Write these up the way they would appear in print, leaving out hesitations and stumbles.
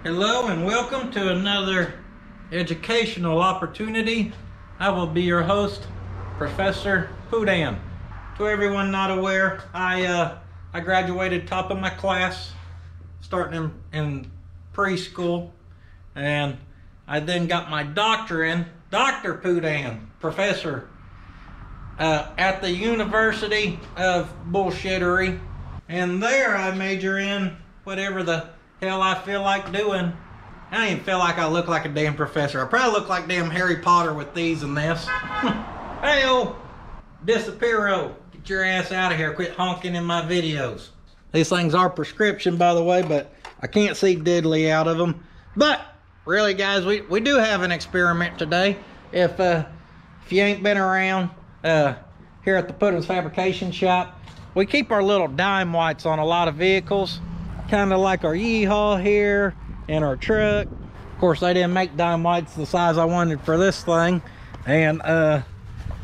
Hello and welcome to another educational opportunity. I will be your host, Professor Poudan. To everyone not aware, I graduated top of my class starting in preschool, and I then got my doctorate in Dr. Poudan, professor, at the University of Bullshittery, and there I major in whatever the hell I feel like doing. I don't even feel like I look like a damn professor. I probably look like damn Harry Potter with these and this. Hey, old Disappearo, get your ass out of here. Quit honking in my videos. These things are prescription, by the way, but I can't see diddly out of them. But really, guys, we do have an experiment today. If you ain't been around here at the Puddin's Fabrication Shop, we keep our little dime whites on a lot of vehicles, kind of like our Yeehaw here and our truck. Of course, they didn't make dime whites the size I wanted for this thing. And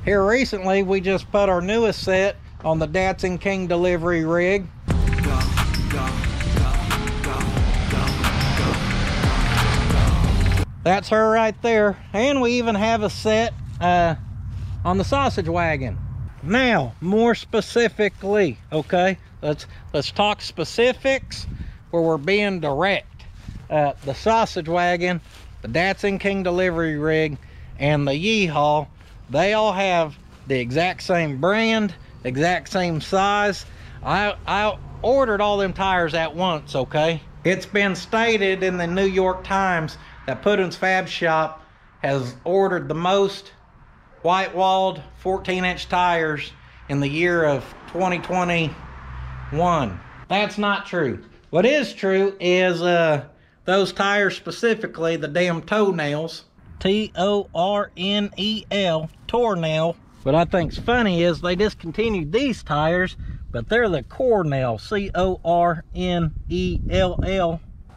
here recently, we just put our newest set on the Datsun King delivery rig. That's her right there. And we even have a set on the sausage wagon. Now, more specifically, okay, let's talk specifics where we're being direct. The sausage wagon, the Datsun King delivery rig, and the Yeehaw, they all have the exact same brand, exact same size. I ordered all them tires at once, okay? It's been stated in the New York Times that Puddin's Fab Shop has ordered the most white-walled 14-inch tires in the year of 2021. That's not true. What is true is those tires, specifically the damn toenails, T-O-R-N-E-L, toenail. What I think's funny is they discontinued these tires, but they're the Cornell, C-O-R-N-E-L-L.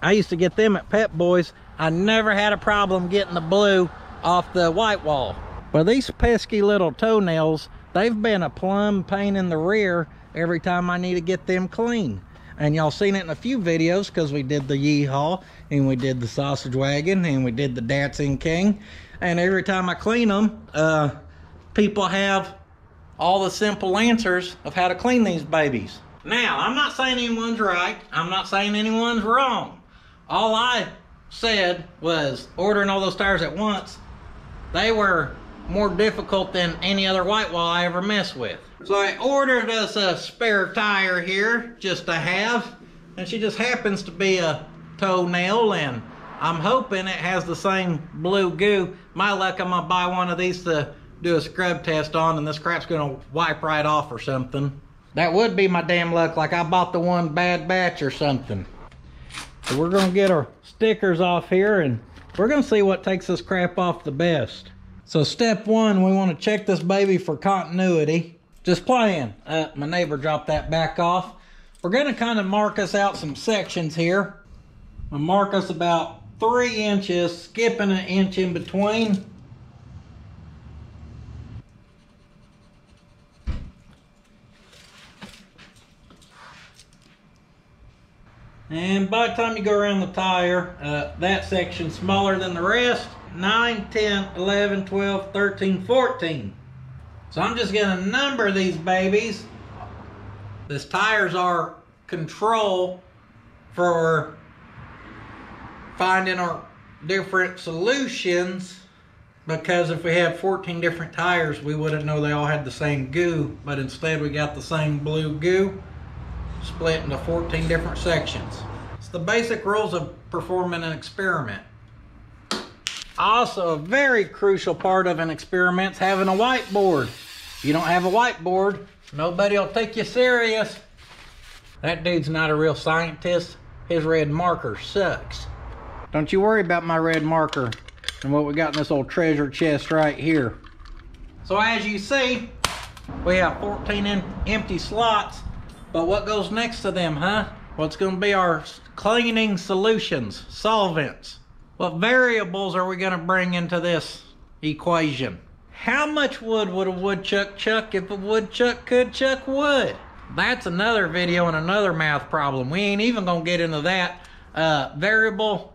I used to get them at Pep Boys. I never had a problem getting the blue off the white wall. But these pesky little toenails, they've been a plumb pain in the rear every time I need to get them clean. And y'all seen it in a few videos because we did the Yeehaw, and we did the sausage wagon, and we did the Datsun King. And every time I clean them, people have all the simple answers of how to clean these babies. Now, I'm not saying anyone's right. I'm not saying anyone's wrong. All I said was ordering all those tires at once, they were more difficult than any other white wall I ever messed with. So I ordered us a spare tire here just to have, and she just happens to be a toenail, and I'm hoping it has the same blue goo. My luck, I'm gonna buy one of these to do a scrub test on, and this crap's gonna wipe right off or something. That would be my damn luck, like I bought the one bad batch or something. So we're gonna get our stickers off here, and we're gonna see what takes this crap off the best. So step one, we want to check this baby for continuity. Just playing. My neighbor dropped that back off. We're going to kind of mark us out some sections here. I'll mark us about 3 inches, skipping an inch in between. And by the time you go around the tire, that section's smaller than the rest. 9, 10, 11, 12, 13, 14. So I'm just going to number these babies. This tire's our control for finding our different solutions, because if we had 14 different tires, we wouldn't know they all had the same goo, but instead we got the same blue goo split into 14 different sections. It's the basic rules of performing an experiment. Also, a very crucial part of an experiment is having a whiteboard. If you don't have a whiteboard, nobody will take you serious. That dude's not a real scientist. His red marker sucks. Don't you worry about my red marker and what we got in this old treasure chest right here. So as you see, we have 14 empty slots, but what goes next to them, huh? What's going to be our cleaning solutions, solvents? What variables are we going to bring into this equation? How much wood would a woodchuck chuck if a woodchuck could chuck wood? That's another video and another math problem. We ain't even going to get into that. Variable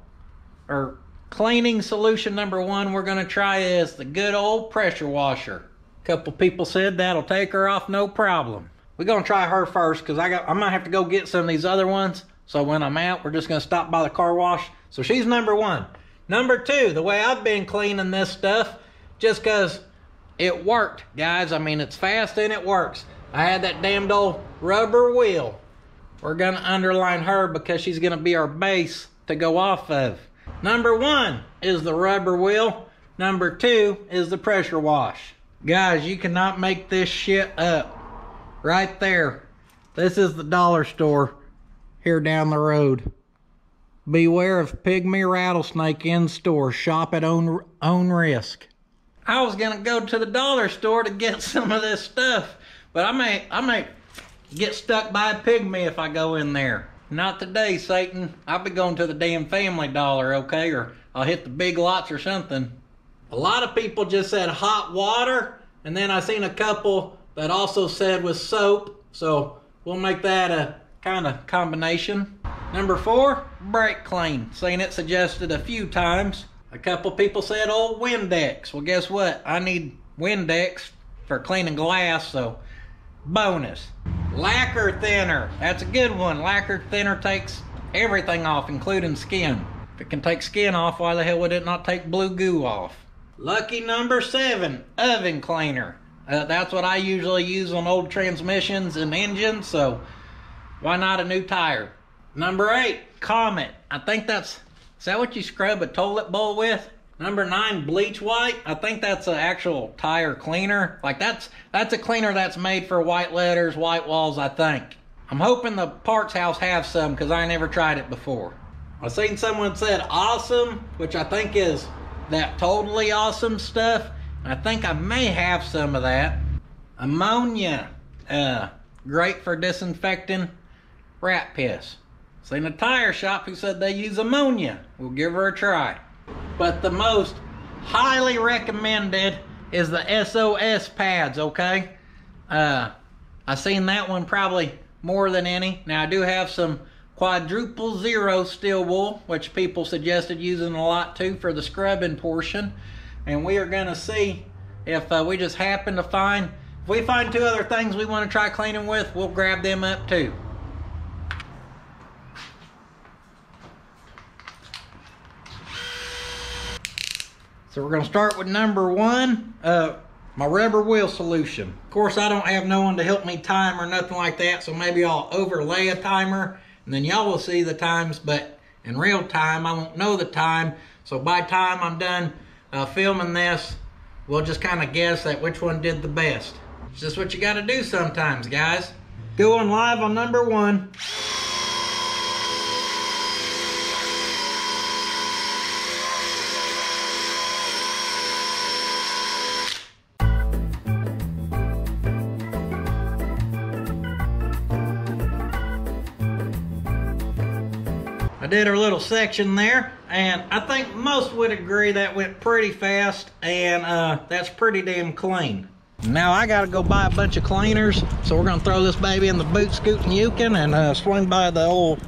or cleaning solution number one we're gonna try is the good old pressure washer. A couple people said that'll take her off no problem. We're gonna try her first because I might have to go get some of these other ones. So when I'm out, we're just gonna stop by the car wash. So she's number one. Number two, the way I've been cleaning this stuff, just because it worked, guys. I mean, it's fast and it works. I had that damned old rubber wheel. We're gonna underline her because she's gonna be our base to go off of. Number one is the rubber wheel. Number two is the pressure wash. Guys, you cannot make this shit up. Right there. This is the dollar store here down the road. Beware of pygmy rattlesnake in store. Shop at own risk. I was gonna go to the dollar store to get some of this stuff, but I may get stuck by a pygmy if I go in there. Not today, Satan. I'll be going to the damn Family Dollar, okay? Or I'll hit the Big Lots or something. A lot of people just said hot water, and then I seen a couple that also said with soap, so we'll make that a kind of combination. Number four, brake clean. Seen it suggested a few times. A couple people said old Windex. Well, guess what? I need Windex for cleaning glass, so bonus. Lacquer thinner. That's a good one. Lacquer thinner takes everything off, including skin. If it can take skin off, why the hell would it not take blue goo off? Lucky number seven, oven cleaner. That's what I usually use on old transmissions and engines, so why not a new tire? Number eight, Comet. I think is that what you scrub a toilet bowl with? Number nine, bleach white. I think that's an actual tire cleaner. Like that's a cleaner that's made for white letters, white walls, I think. I'm hoping the parts house has some because I never tried it before. I've seen someone said awesome, which I think is that totally awesome stuff. I think I may have some of that. Ammonia. Great for disinfecting rat piss. Seen a tire shop who said they use ammonia. We'll give her a try. But the most highly recommended is the SOS pads, okay? I seen that one probably more than any. Now I do have some quadruple zero steel wool, which people suggested using a lot too for the scrubbing portion. And we are gonna see if we just happen to find, if we find two other things we wanna try cleaning with, we'll grab them up too. So we're gonna start with number one, my rubber wheel solution. Of course, I don't have no one to help me time or nothing like that, so maybe I'll overlay a timer and then y'all will see the times, but in real time, I won't know the time. So by the time I'm done filming this, we'll just kind of guess at which one did the best. It's just what you gotta do sometimes, guys. Going live on number one. I did a little section there, and I think most would agree that went pretty fast, and that's pretty damn clean. Now I gotta go buy a bunch of cleaners, so we're gonna throw this baby in the boot scootin' Yukon and swing by the old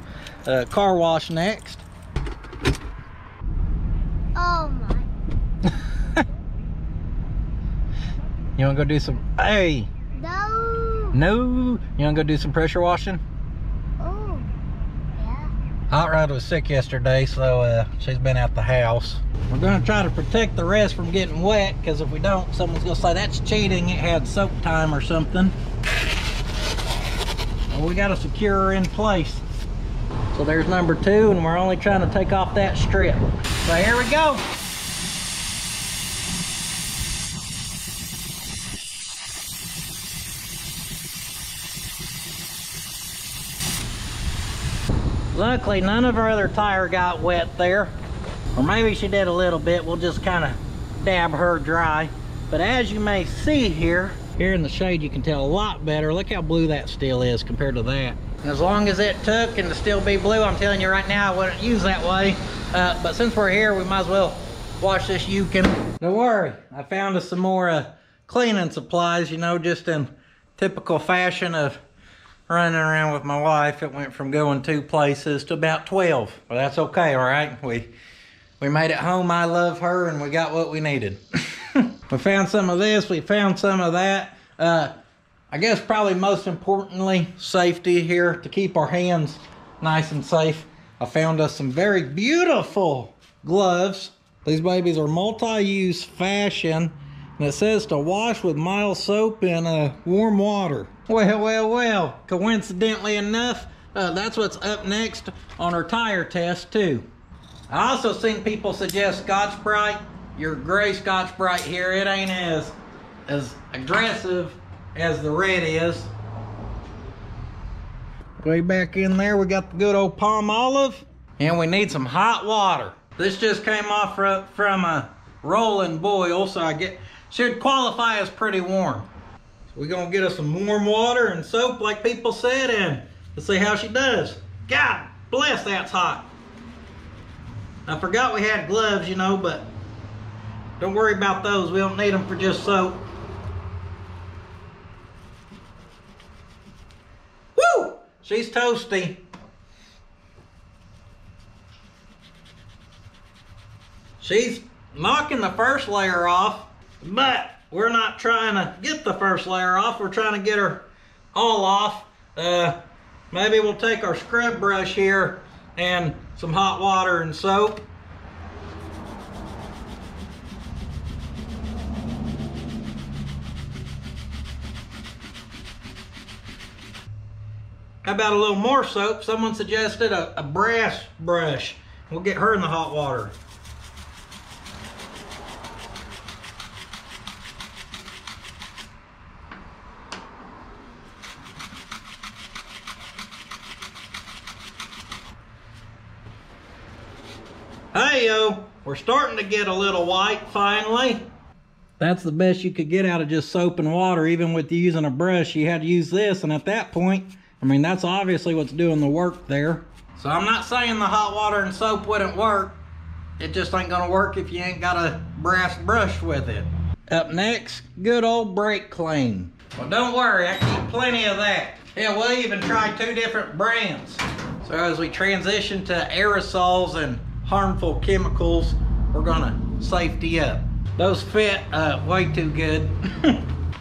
car wash next. Oh my. You wanna go do some, hey. No. No, you wanna go do some pressure washing? Hot Rod was sick yesterday, so she's been at the house. We're gonna try to protect the rest from getting wet, because if we don't, someone's gonna say that's cheating, it had soak time or something. Well, we gotta secure her in place. So there's number two, and we're only trying to take off that strip. So here we go. Luckily, none of our other tire got wet there. Or maybe she did a little bit. We'll just kind of dab her dry. But as you may see here in the shade, you can tell a lot better. Look how blue that steel is compared to that. And as long as it took and to still be blue, I'm telling you right now, I wouldn't use that way. But since we're here, we might as well wash this Yukon. Don't worry, I found us some more cleaning supplies, you know, just in typical fashion of running around with my wife. It went from going 2 places to about 12. But that's okay, all right? We We made it home, I love her, and we got what we needed. We found some of this, we found some of that. I guess probably most importantly, safety here to keep our hands nice and safe. I found us some very beautiful gloves. These babies are multi-use fashion, and it says to wash with mild soap in warm water. Well, coincidentally enough, that's what's up next on our tire test too. I also seen people suggest Scotch-Brite. Your gray Scotch-Brite here, it ain't as aggressive as the red is. Way back in there, we got the good old palm olive, and we need some hot water. This just came off from a rolling boil, so should qualify as pretty warm. So we're gonna get us some warm water and soap like people said, and let's see how she does. God bless, that's hot. I forgot we had gloves, you know, but don't worry about those. We don't need them for just soap. Woo! She's toasty. She's knocking the first layer off, but we're not trying to get the first layer off. We're trying to get her all off. Maybe we'll take our scrub brush here and some hot water and soap. How about a little more soap? Someone suggested a brass brush. We'll get her in the hot water. Hey-yo, we're starting to get a little white finally. That's the best you could get out of just soap and water. Even with using a brush, you had to use this, and at that point, I mean, that's obviously what's doing the work there. So I'm not saying the hot water and soap wouldn't work. It just ain't gonna work if you ain't got a brass brush with it. Up next, good old brake clean. Well, don't worry, I keep plenty of that. Yeah, we'll even try 2 different brands. So as we transition to aerosols and harmful chemicals, we're gonna safety up. Those fit way too good.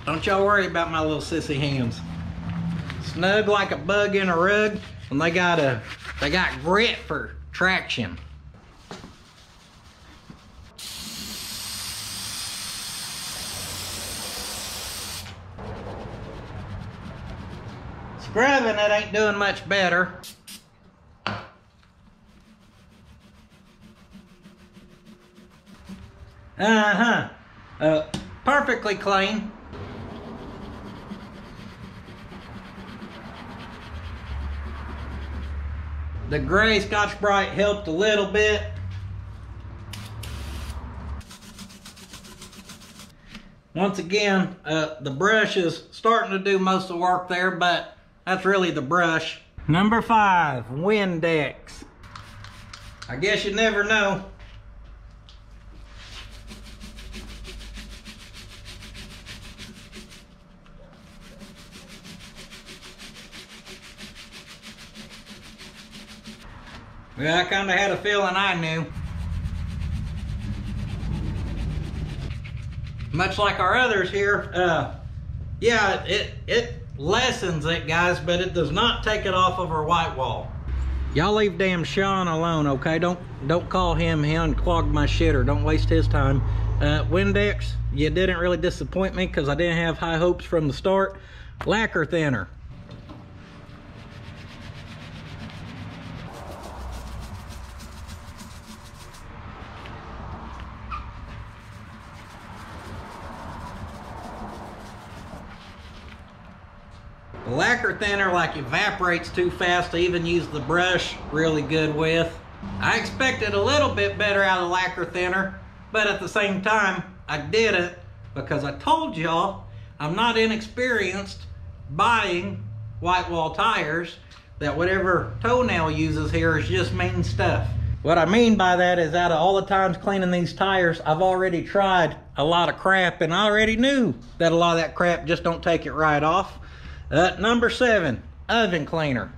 Don't y'all worry about my little sissy hands. Snug like a bug in a rug, and they got grit for traction. Scrubbing it ain't doing much better. Perfectly clean. The gray Scotch-Brite helped a little bit. Once again, the brush is starting to do most of the work there, but that's really the brush. Number 5, Windex. I guess you never know. Well, I kind of had a feeling I knew. Much like our others here, yeah, it lessens it, guys, but it does not take it off of our white wall. Y'all leave damn Sean alone, okay? Don't call him. He unclogged my shitter. Don't waste his time. Windex, you didn't really disappoint me because I didn't have high hopes from the start. Lacquer Thinner. The Lacquer Thinner like evaporates too fast to even use the brush really good with. I expected a little bit better out of Lacquer Thinner, but at the same time, I did it because I told y'all I'm not inexperienced buying white wall tires, that whatever toenail uses here is just mean stuff. What I mean by that is out of all the times cleaning these tires, I've already tried a lot of crap, and I already knew that a lot of that crap just don't take it right off. Number 7, oven cleaner.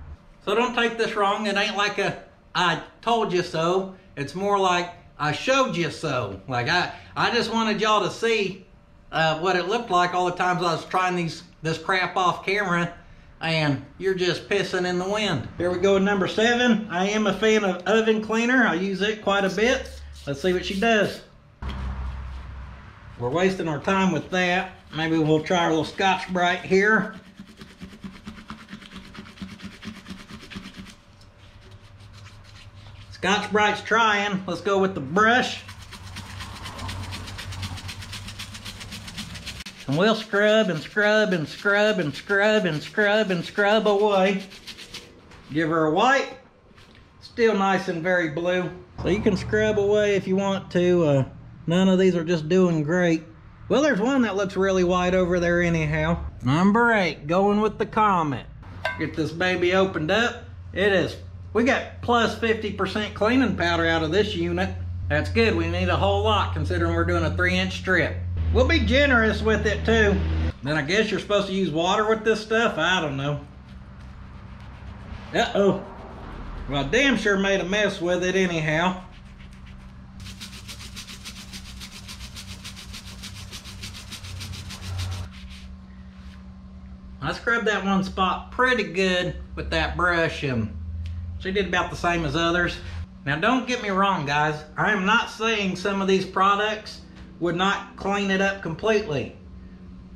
So don't take this wrong. It ain't like a I told you so. It's more like I showed you so. Like I just wanted y'all to see what it looked like all the times I was trying this crap off camera, and you're just pissing in the wind. Here we go with number 7. I am a fan of oven cleaner. I use it quite a bit. Let's see what she does. We're wasting our time with that. Maybe we'll try a little Scotch-Brite here. Scotch-Brite's trying. Let's go with the brush. And we'll scrub and scrub and scrub and scrub and scrub and scrub away. Give her a wipe. Still nice and very blue. So you can scrub away if you want to. None of these are just doing great. Well, there's one that looks really white over there anyhow. Number 8, going with the Comet. Get this baby opened up. We got plus 50% cleaning powder out of this unit. That's good. We need a whole lot considering we're doing a 3-inch strip. We'll be generous with it too. Then I guess you're supposed to use water with this stuff. I don't know. Uh-oh. Well, I damn sure made a mess with it anyhow. I scrubbed that one spot pretty good with that brush, and she did about the same as others. Now don't get me wrong, guys. I am not saying some of these products would not clean it up completely,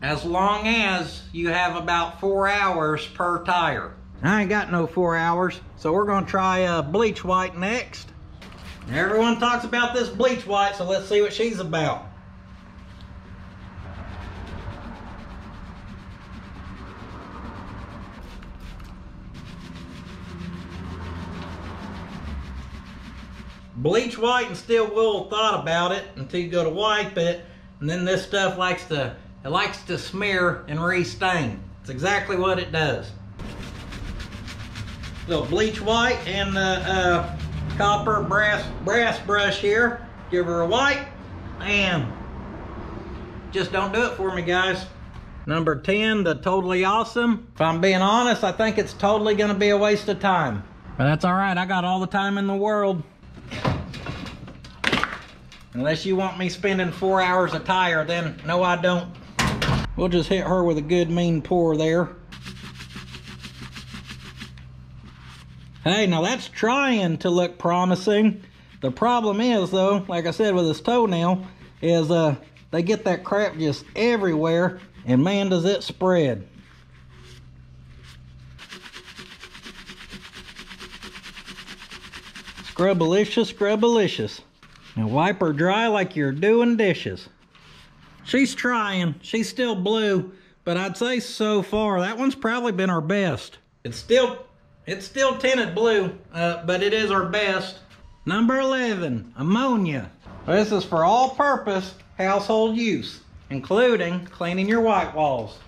as long as you have about 4 hours per tire. I ain't got no 4 hours, so we're gonna try bleach white next. Everyone talks about this bleach white, so let's see what she's about. Bleach white and steel wool thought about it until you go to wipe it, and then this stuff likes to smear and re-stain. It's exactly what it does. Little bleach white and copper brass brush here. Give her a wipe, and just don't do it for me, guys. Number 10, the Totally Awesome. If I'm being honest, I think it's totally gonna be a waste of time. But that's all right, I got all the time in the world. Unless you want me spending 4 hours a tire, then no, I don't. We'll just hit her with a good mean pour there. Hey, now that's trying to look promising. The problem is though, like I said with this toenail, is they get that crap just everywhere, and man does it spread. Scrubalicious, scrubalicious. Now wipe her dry like you're doing dishes. She's trying. She's still blue, but I'd say so far that one's probably been our best. It's still tinted blue, but it is our best. Number 11, Ammonia. This is for all-purpose household use, including cleaning your white walls.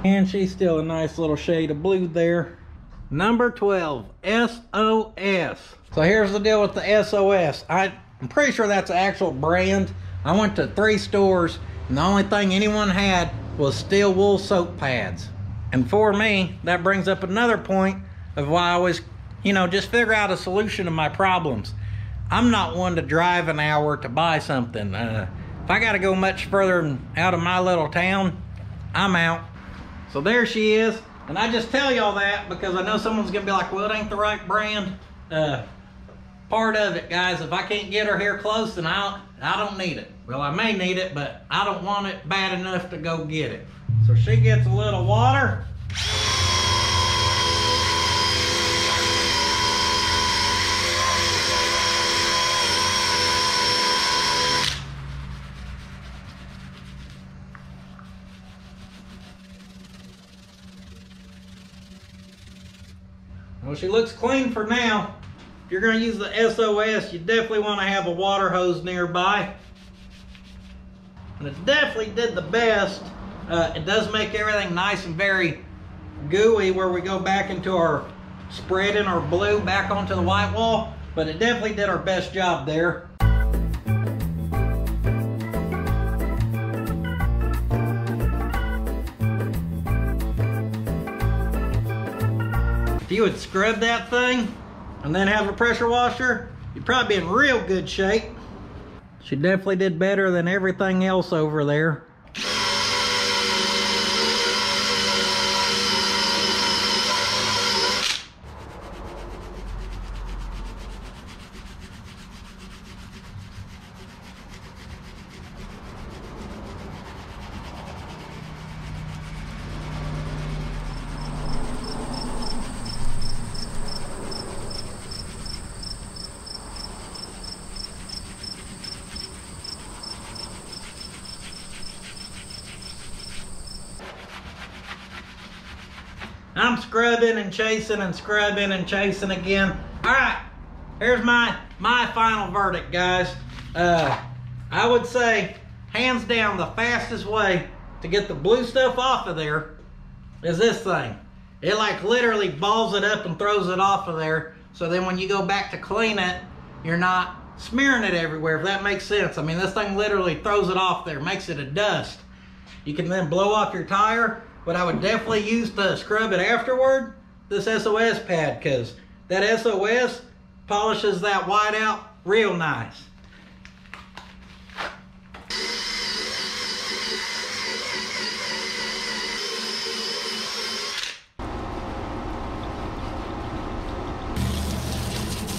And she's still a nice little shade of blue there. Number 12, SOS. So here's the deal with the SOS. I'm pretty sure that's an actual brand. I went to 3 stores, and the only thing anyone had was steel wool soap pads. And for me, that brings up another point of why I always, just figure out a solution to my problems. I'm not one to drive an hour to buy something. If I gotta go much further out of my little town, I'm out. So there she is, and I just tell y'all that because I know someone's gonna be like, well, it ain't the right brand. Part of it, guys, if I can't get her here close, then I don't need it. Well, I may need it, but I don't want it bad enough to go get it. So she gets a little water. Well, she looks clean for now. If you're going to use the SOS, you definitely want to have a water hose nearby. And it definitely did the best. It does make everything nice and very gooey where we go back into our spreading our blue back onto the white wall. But it definitely did our best job there. If you would scrub that thing and then have a pressure washer, you'd probably be in real good shape. She definitely did better than everything else over there. I'm scrubbing and chasing and scrubbing and chasing again. All right, here's my final verdict, guys. I would say, hands down, the fastest way to get the blue stuff off of there is this thing. It like literally balls it up and throws it off of there. So then when you go back to clean it, you're not smearing it everywhere, if that makes sense. I mean, this thing literally throws it off there, makes it a dust. You can then blow off your tire. But I would definitely use to scrub it afterward, this SOS pad, because that SOS polishes that white out real nice.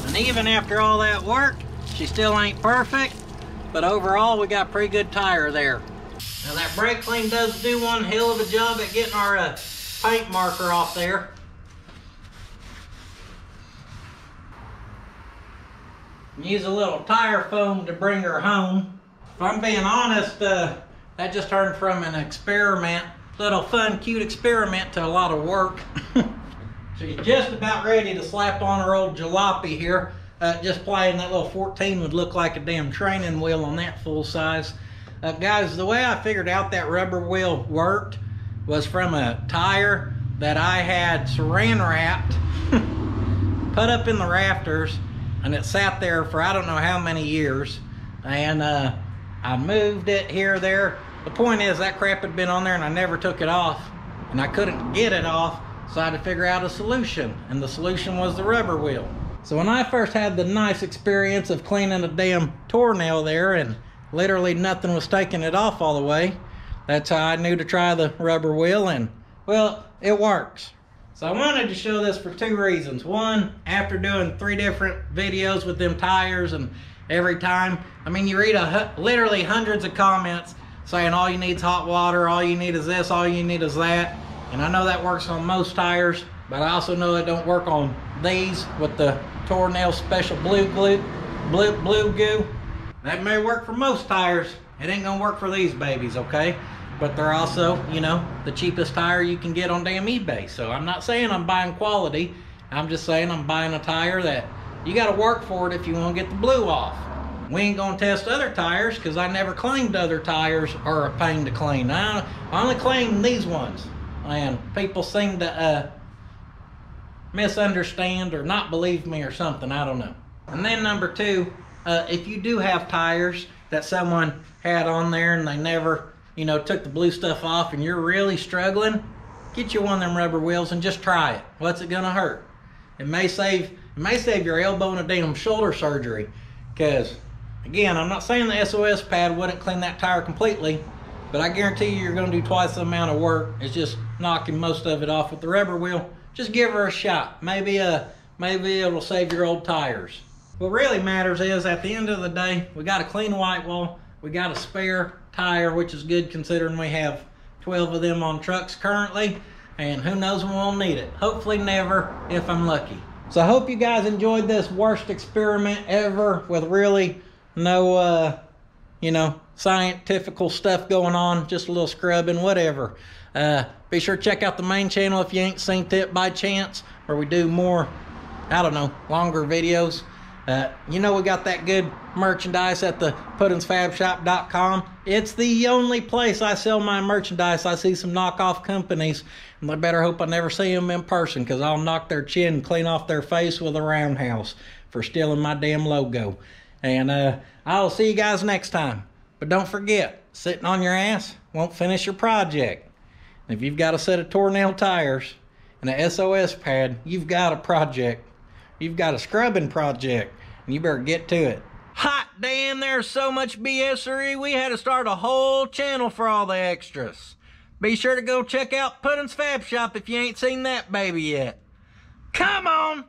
And even after all that work, she still ain't perfect, but overall we got pretty good tire there. Now that brake clean does do one hell of a job at getting our paint marker off there. Use a little tire foam to bring her home. If I'm being honest, that just turned from an experiment, little fun, cute experiment, to a lot of work. She's just about ready to slap on her old jalopy here. Just playing that little 14 would look like a damn training wheel on that full size. Guys, the way I figured out that rubber wheel worked was from a tire that I had saran wrapped, put up in the rafters, and it sat there for I don't know how many years. And I moved it here or there. The point is that crap had been on there and I never took it off. And I couldn't get it off, so I had to figure out a solution. And the solution was the rubber wheel. So when I first had the nice experience of cleaning a damn toenail there and literally nothing was taking it off all the way, that's how I knew to try the rubber wheel, and well, it works. So I wanted to show this for two reasons. One, after doing 3 different videos with them tires, and every time, I mean, you read literally hundreds of comments saying all you need is hot water, all you need is this, all you need is that. And I know that works on most tires, but I also know it don't work on these with the toenail special blue goo. That may work for most tires. It ain't gonna work for these babies, okay? But they're also, you know, the cheapest tire you can get on damn eBay. So I'm not saying I'm buying quality. I'm just saying I'm buying a tire that you gotta work for it if you wanna get the blue off. We ain't gonna test other tires because I never claimed other tires are a pain to clean. I only claim these ones. And people seem to misunderstand or not believe me or something, I don't know. And then number 2, if you do have tires that someone had on there and they never, you know, took the blue stuff off and you're really struggling, get you one of them rubber wheels and just try it. What's it gonna hurt? It may save your elbow and a damn shoulder surgery. Because, again, I'm not saying the SOS pad wouldn't clean that tire completely, but I guarantee you're gonna do twice the amount of work. It's just knocking most of it off with the rubber wheel. Just give her a shot. Maybe it'll save your old tires. What really matters is, at the end of the day, we got a clean white wall, we got a spare tire, which is good considering we have 12 of them on trucks currently, and who knows when we'll need it. Hopefully never, if I'm lucky. So I hope you guys enjoyed this worst experiment ever with really no, you know, scientifical stuff going on, just a little scrubbing, whatever. Be sure to check out the main channel if you ain't seen it by chance, where we do more, I don't know, longer videos. You know, we got that good merchandise at the puttinsfabshop.com. It's the only place I sell my merchandise. I see some knockoff companies, and I better hope I never see them in person, because I'll knock their chin clean off their face with a roundhouse for stealing my damn logo. And I'll see you guys next time. But don't forget, sitting on your ass won't finish your project. If you've got a set of toenail tires and a SOS pad, you've got a project. You've got a scrubbing project, and you better get to it. Hot damn, there's so much BSery, we had to start a whole channel for all the extras. Be sure to go check out Puddin's Fab Shop if you ain't seen that baby yet. Come on!